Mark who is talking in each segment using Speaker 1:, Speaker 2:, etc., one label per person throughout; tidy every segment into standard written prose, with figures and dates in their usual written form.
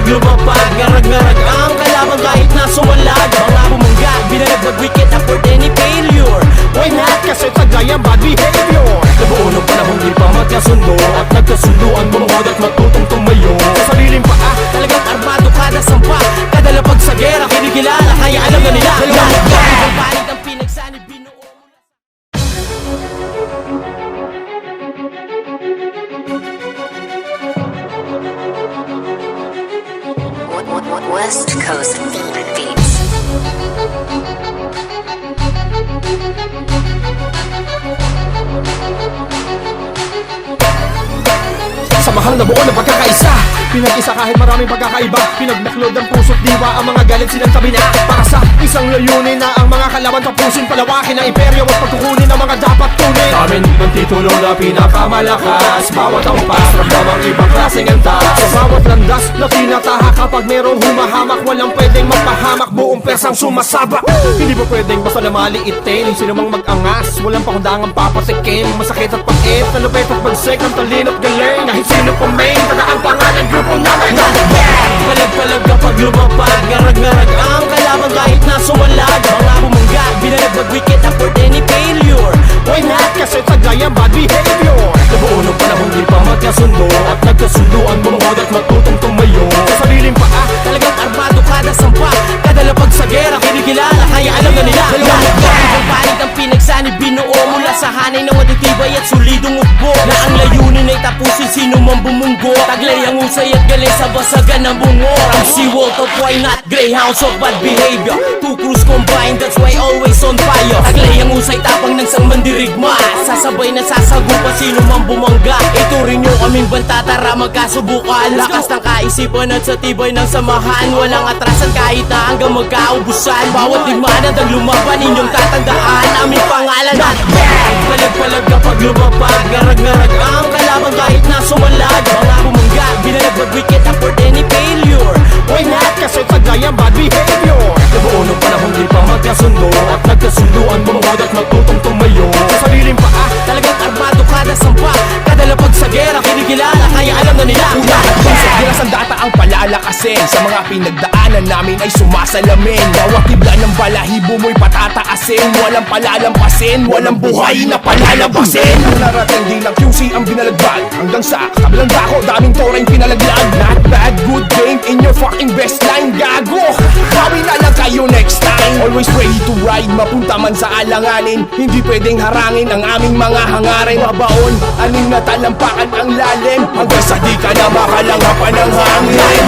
Speaker 1: kapag lumapag, ngarag-ngarag ang kalaban kahit na sumalag. Mga bumangga, binalag mag-wicked afford any failure. Why not? Kasi tagay ang bad behavior. Nabuo ng panahon di pa magkasundo, at nagkasunduan bumangod at matutong tumayo. Sa sariling paa, talagang armado kada sampa. Kada lapag sa gera, kinikilala, kaya alam na nila. Ibang panig ang pinagsanib, binuo
Speaker 2: West Coast Beats.
Speaker 1: Samahang nabuo ng pagkakaisa, pinag-isa kahit maraming pagkakaiba. Pinagmaklod ang puso't diwa, ang mga galit silang tabi na. Para sa isang layunin na ang mga kalaban tapusin, palawakin ang imperyo at pagkukunin ang mga dapat tunin. Amin ang titulo na pinakamalakas, bawat ampas ramdamang ibang klaseng antas. Sa bawat landas na tinatahak, kapag merong humahamak, walang pwedeng magpahamak, buong persang sumasabak. Hindi ba pwedeng basta na maliitin, sino mang mag-angas, walang pakundangang papasikim. Masakit at pag-ip, talupit at bagsik, ang talino at galing. Kahit sino pa main, taga ang pangalan, grupo namin. Palag-palag kapag lumapag, ngarag-ngarag ang kalaban kahit na sumalag. Mga bumangga, binalag mag-wicked afford any failure. Why not? Kasi tagay ang bad behavior. Nabuo ng panahon di pa magkasundo, at nagkasunduan bumangod at matutong tumayo. Sa sariling paa, talagang armado kada sampa. Kada lapag sa gera, kinikilala, kaya alam na nila. Ibang panig ang pinagsanib, binuo mula sa hanay ng matitibay at solidong ugbo. Na ang layunin ay tapusin sino man bumunggo. Taglay ang usay at galing sa basagan ng bungo. Ang seaworld of why not, greyhounds of bad behavior. Two crews combined, that's why always on fire. Taglay ang usay, tapang ng sang mandirigma. Sasabay na sasagupan sino man bumangga. Ituring nyo kaming banta, tara magkasubukan. Lakas ng kaisipan at sa tibay ng samahan. Walang atrasan kahit na hanggang magkaubusan. Bawat limanad ang lumaban, inyong tatandaan aming pangalan at palag-palag kapag lumapag, ngarag-ngarag ang kalaban kahit na sumalag. Mga bumangga, binalag mag-wicked afford any failure. Why not? Kasi tagay ang bad behavior. Nabuo ng panahon di pa magkasundo, at nagkasunduan bumangod at matutong tumayo. Sa sariling paa, talagang armado kada sampa. Kada lapag sa gera, kinikilala, kaya alam na nila.
Speaker 3: Puso't ginasandata ang palalakasin, sa mga pinagdaanan namin ay sumasalamin. Bawat tibla ng balahibo mo'y patataasin. Walang palalampasin, walang buhay na palalabasin. Narating din ng QC ang binalagbag, hanggang sa kabilang dako, daming toreng pinalaglag. Not bad, good game in your fucking best line, gago. Bawi na lang kayo next time. Always ready to ride, mapunta man sa alanganin. Hindi pwedeng harangin ang aming mga hangarin. Mabaon, aning natalampakan ang lalim, hanggang sa di ka na makalanghapan ng hangin.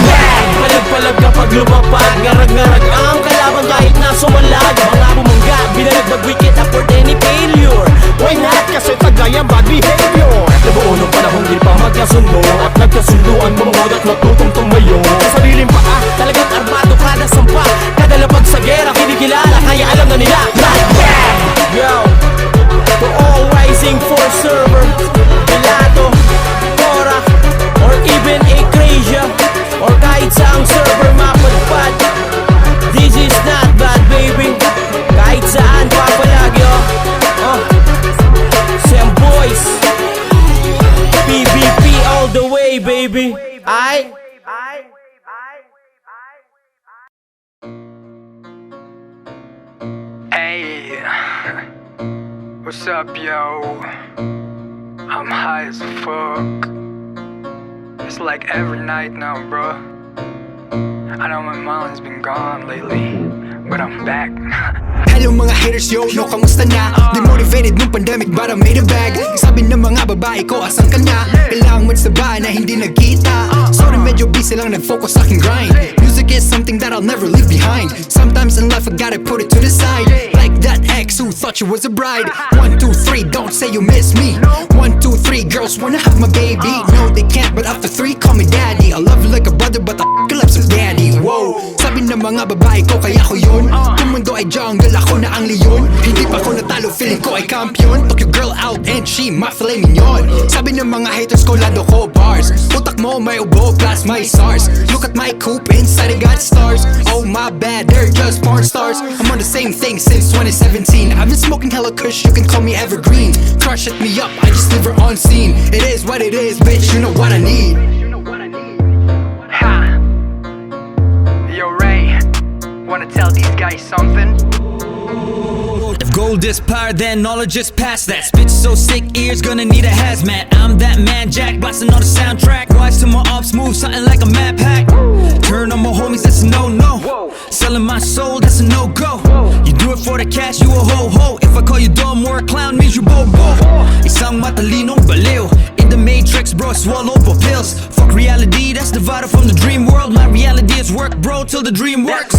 Speaker 1: Palag-palag kapag lumapag, ngarag-ngarag ang kalaban kahit na sumalag. Mga bumangga, binalag mag-wicked afford any failure. Why not? Kasi tagay ang bad behavior. Nabuo ng panahon di pa magkasundo, at nagkasunduan bumangod at matutong tumayo. Sa sariling paa, talagang armado kada sampa. Kada lapag sa gera, kinikilala, kaya alam na nila. Yo, to all rising force server, Pilato, Cora, or even Ecclesia, or kahit saang server mapadpad. This is not bad, baby. Kahit saan papalagi, Sam Boys, PVP all the way, baby.
Speaker 4: Hey, what's up, yo? I'm high as fuck. It's like every night now, bro. I know my mind's been gone lately, but I'm back.
Speaker 5: Hello mga haters, yo, no, kamusta na? Demotivated nung pandemic but I made a bag. Sabi ng mga babae ko, asan ka na? Kailangan magsaba na hindi nagkita. Sorry, medyo busy lang, nag-focus sa aking grind. Music is something that I'll never leave behind. Sometimes in life I gotta put it to the side. Like that ex who thought you was a bride. 1, 2, 3, don't say you miss me. 1, 2, 3, girls wanna have my baby. No, they can't, but after 3, call me daddy. I love you like a brother, but I love some daddy. Whoa, sabi ng mga babae ko, kaya ko yun. Kung mundo ay jungle, ako na ang leon. Hindi pa ako natalo, feeling ko ay kampiyon. Took your girl out and she my filet mignon. Sabi ng mga haters ko, lado ko bars. Utak mo may ubo, plus my SARS. Look at my coupe, inside I got stars. Oh my bad, they're just porn stars. I'm on the same thing since 2017. I've been smoking hella kush, you can call me evergreen. Crush hit me up, I just live her on scene. It is what it is, bitch, you know what I need.
Speaker 4: Ha! guys something?
Speaker 6: If gold is power, then knowledge is past that. Spit so sick, ears gonna need a hazmat. I'm that man, Jack, blasting on the soundtrack. Wise to my ops, move something like a map hack. Turn on my homies, that's a no-no. Selling my soul, that's a no-go. You do it for the cash, you a ho-ho. If I call you dumb or a clown, means you bobo. Isang matalinong baliw. In the matrix, bro, swallow for pills. Fuck reality, that's divided from the dream world. My reality is work, bro, till the dream works.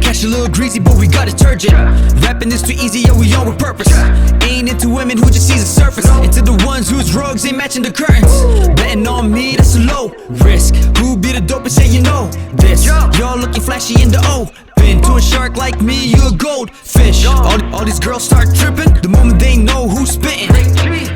Speaker 6: Cash a little greasy, but we got detergent. Rapping is too easy, yeah, we on with purpose. Ain't into women who just sees the surface. Into the ones whose rugs ain't matching the curtains. Betting on me, that's a low risk. Who be the dopest, say you know this. Y'all looking flashy in the open. To a shark like me, you a goldfish. All these girls start tripping the moment they know who's spitting.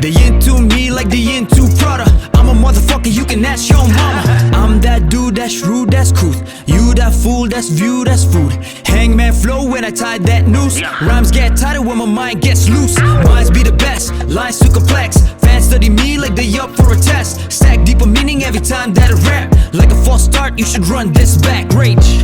Speaker 6: They into me like they into Prada. I'm a motherfucker, you can ask your mama. I'm that dude that's rude, that's couth. You that fool, that's view, that's food. Hangman flow when I tie that noose. Rhymes get tighter when my mind gets loose. Minds be the best, lines too complex. Fans study me like they up for a test. Stack deeper meaning every time that I rap. Like a false start, you should run this back. Rage.